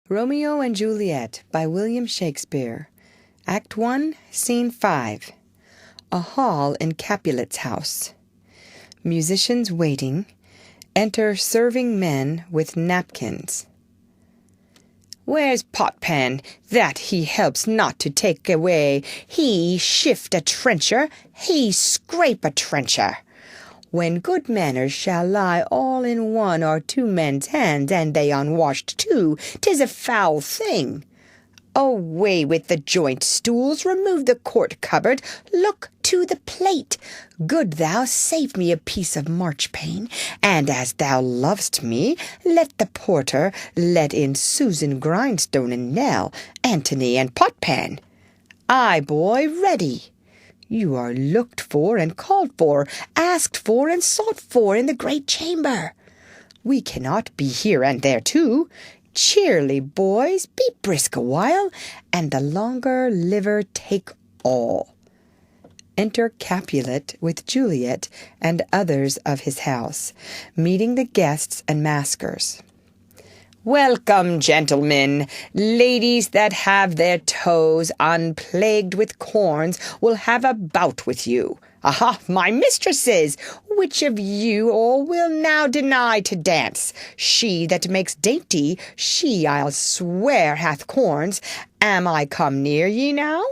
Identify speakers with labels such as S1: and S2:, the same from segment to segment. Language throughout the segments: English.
S1: Romeo and Juliet by William Shakespeare. Act 1, Scene 5. A hall in Capulet's house. Musicians waiting. Enter serving men with napkins. "Where's Potpan, that he helps not to take away? He shift a trencher, he scrape a trencher. When good manners shall lie all in one or two men's hands, and they unwashed too, 'tis a foul thing. Away with the joint stools, remove the court cupboard, look to the plate. Good thou save me a piece of marchpane, and as thou lovest me, let the porter let in Susan, Grindstone, and Nell, Antony, and Potpan. Aye, boy, ready. You are looked for and called for, asked for and sought for in the great chamber. We cannot be here and there too. Cheerly, boys, be brisk a while, and the longer liver take all." Enter Capulet with Juliet and others of his house, meeting the guests and maskers. "Welcome, gentlemen. Ladies that have their toes unplagued with corns will have a bout with you. Aha, my mistresses! Which of you all will now deny to dance? She that makes dainty, she, I'll swear, hath corns. Am I come near ye now?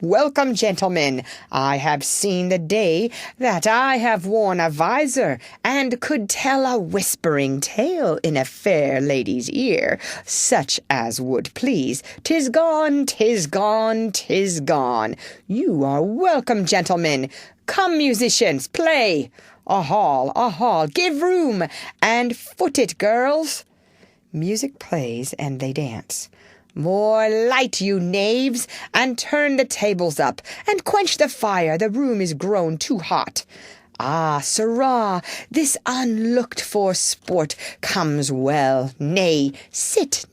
S1: Welcome, gentlemen. I have seen the day that I have worn a visor, and could tell a whispering tale in a fair lady's ear, such as would please. 'Tis gone, 'tis gone, 'tis gone. You are welcome, gentlemen. Come, musicians, play. A hall, give room, and foot it, girls." Music plays, and they dance. "More light, you knaves, and turn the tables up, and quench the fire, the room is grown too hot. Ah, sirrah, this unlooked-for sport comes well. Nay, sit,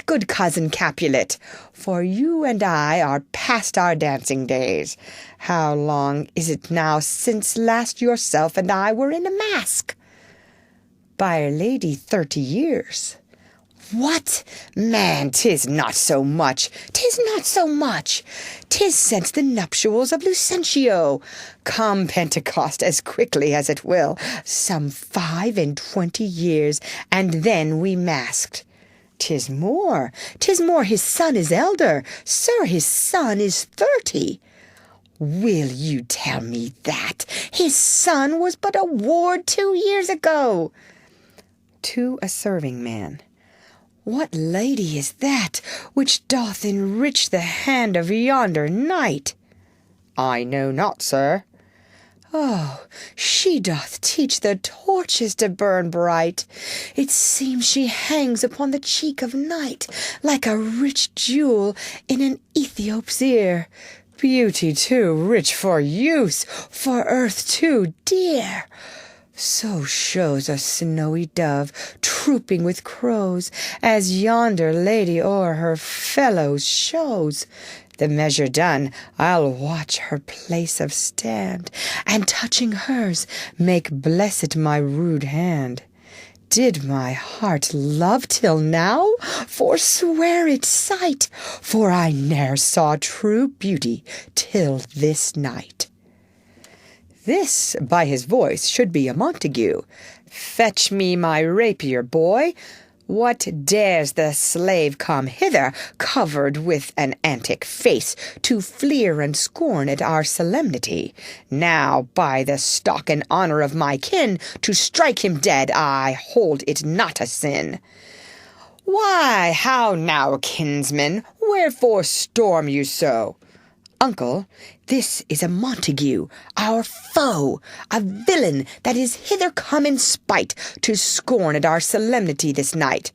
S1: good cousin Capulet, for you and I are past our dancing days. How long is it now since last yourself and I were in a mask?" "By'r Lady, 30 years." "What? Man, 'tis not so much. 'Tis since the nuptials of Lucentio. Come, Pentecost, as quickly as it will. Some 25 years, and then we masked. 'Tis more, his son is elder. Sir, his son is 30. Will you tell me that? His son was but a ward 2 years ago." To a serving man. "What lady is that which doth enrich the hand of yonder knight?" "I know not, sir." "Oh, she doth teach the torches to burn bright. It seems she hangs upon the cheek of night, like a rich jewel in an Ethiop's ear. Beauty too rich for use, for earth too dear. So shows a snowy dove, trooping with crows, as yonder lady o'er her fellows shows. The measure done, I'll watch her place of stand, and touching hers, make blessed my rude hand. Did my heart love till now? Forswear its sight, for I ne'er saw true beauty till this night." This, by his voice, should be a Montague. "Fetch me my rapier, boy. What dares the slave come hither, covered with an antic face, to fleer and scorn at our solemnity? Now, by the stock and honour of my kin, to strike him dead, I hold it not a sin." "Why, how now, kinsman? Wherefore storm you so?" "Uncle, this is a Montague, our foe, a villain that is hither come in spite, to scorn at our solemnity this night."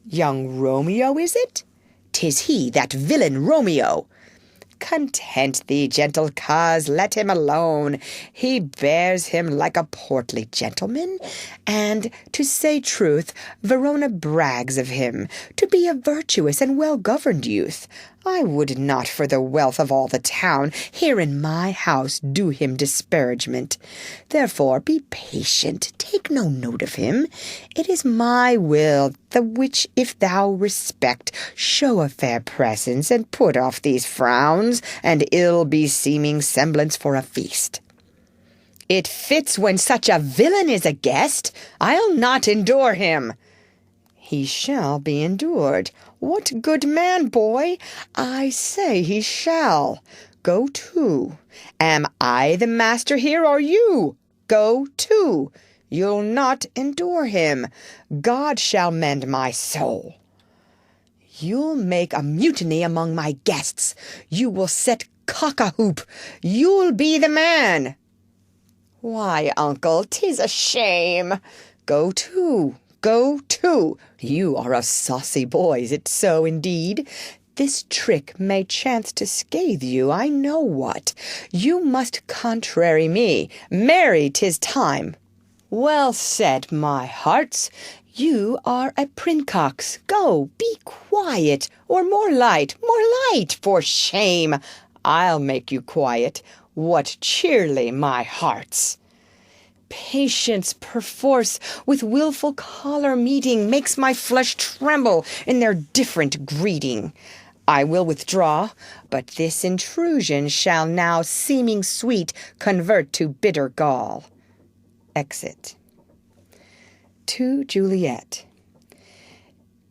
S1: "Young Romeo, is it?" "'Tis he, that villain Romeo." "Content thee, gentle coz, let him alone. He bears him like a portly gentleman, and, to say truth, Verona brags of him, to be a virtuous and well-governed youth. I would not for the wealth of all the town here in my house do him disparagement. Therefore be patient, take no note of him. It is my will, the which if thou respect, show a fair presence, and put off these frowns and ill-beseeming semblance for a feast. It fits when such a villain is a guest. I'll not endure him. He shall be endured. What good man, boy? I say he shall. Go to. Am I the master here, or you? Go to. You'll not endure him. God shall mend my soul. You'll make a mutiny among my guests. You will set cock-a-hoop. You'll be the man. Why, uncle, 'tis a shame. Go to. Go to. You are a saucy boy, is it so indeed? This trick may chance to scathe you, I know what. You must contrary me. Marry, 'tis time. Well said, my hearts. You are a princox. Go, be quiet, or more light, for shame. I'll make you quiet. What cheerly, my hearts. Patience, perforce, with wilful choler meeting, makes my flesh tremble in their different greeting. I will withdraw, but this intrusion shall now seeming sweet convert to bitter gall. Exit. To Juliet.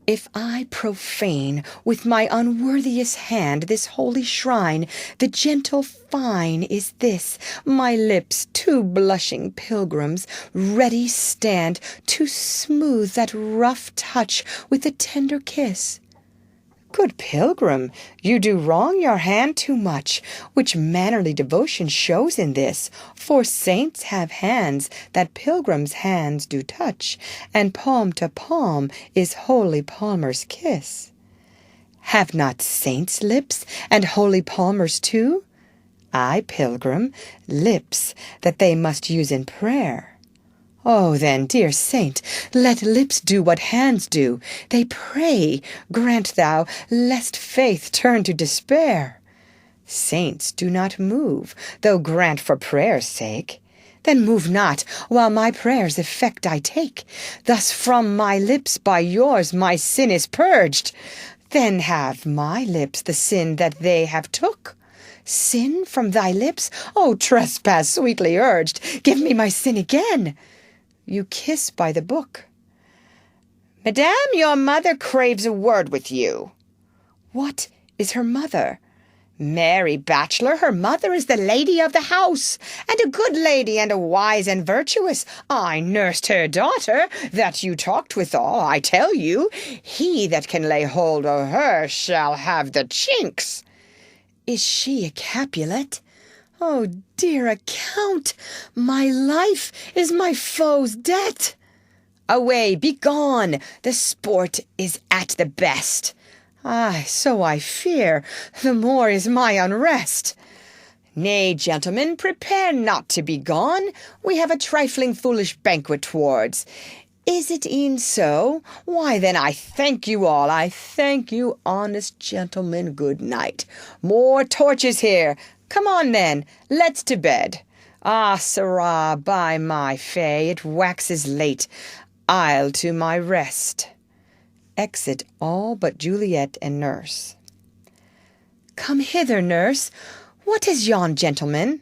S1: If I profane with my unworthiest hand this holy shrine, the gentle fine is this: my lips, two blushing pilgrims, ready stand to smooth that rough touch with a tender kiss. Good pilgrim, you do wrong your hand too much, which mannerly devotion shows in this. For saints have hands that pilgrims' hands do touch, and palm to palm is holy palmer's kiss. Have not saints lips, and holy palmers too? I, pilgrim, lips that they must use in prayer. Oh, then, dear saint, let lips do what hands do. They pray, grant thou, lest faith turn to despair. Saints do not move, though grant for prayer's sake. Then move not, while my prayer's effect I take. Thus from my lips by yours my sin is purged. Then have my lips the sin that they have took. Sin from thy lips? O trespass sweetly urged, give me my sin again. You kiss by the book. Madame, your mother craves a word with you. What is her mother? Mary Bachelor, her mother is the lady of the house, and a good lady, and a wise and virtuous. I nursed her daughter, that you talked withal, I tell you. He that can lay hold o' her shall have the chinks. Is she a Capulet? Oh, dear account, my life is my foe's debt. Away, be gone, the sport is at the best. Ay, so I fear, the more is my unrest. Nay, gentlemen, prepare not to be gone. We have a trifling foolish banquet towards. Is it e'en so? Why, then, I thank you all. I thank you, honest gentlemen, good night. More torches here. Come on, then, let's to bed. Ah, sirrah, by my fay, it waxes late. I'll to my rest. Exit all but Juliet and nurse. Come hither, nurse. What is yon gentleman?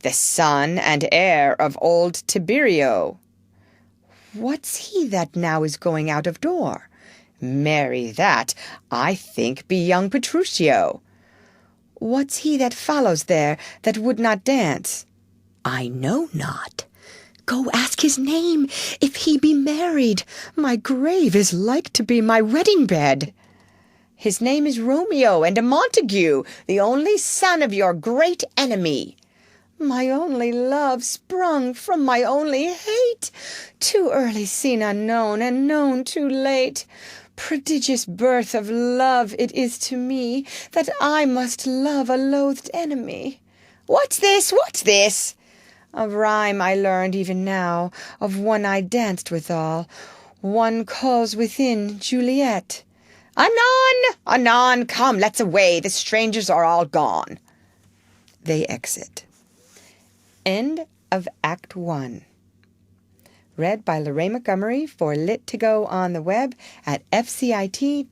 S1: The son and heir of old Tiberio. What's he that now is going out of door? Marry, that, I think, be young Petruchio. What's he that follows there, that would not dance? I know not. Go ask his name, if he be married. My grave is like to be my wedding bed. His name is Romeo, and a Montague, the only son of your great enemy. My only love sprung from my only hate, too early seen unknown, and known too late. Prodigious birth of love it is to me, that I must love a loathed enemy. What's this? What's this? A rhyme I learned even now, of one I danced withal. One calls within Juliet. Anon! Anon! Come, let's away. The strangers are all gone. They exit. End of Act 1. Read by Lorraine Montgomery for Lit to Go on the web at fcit.usf.edu.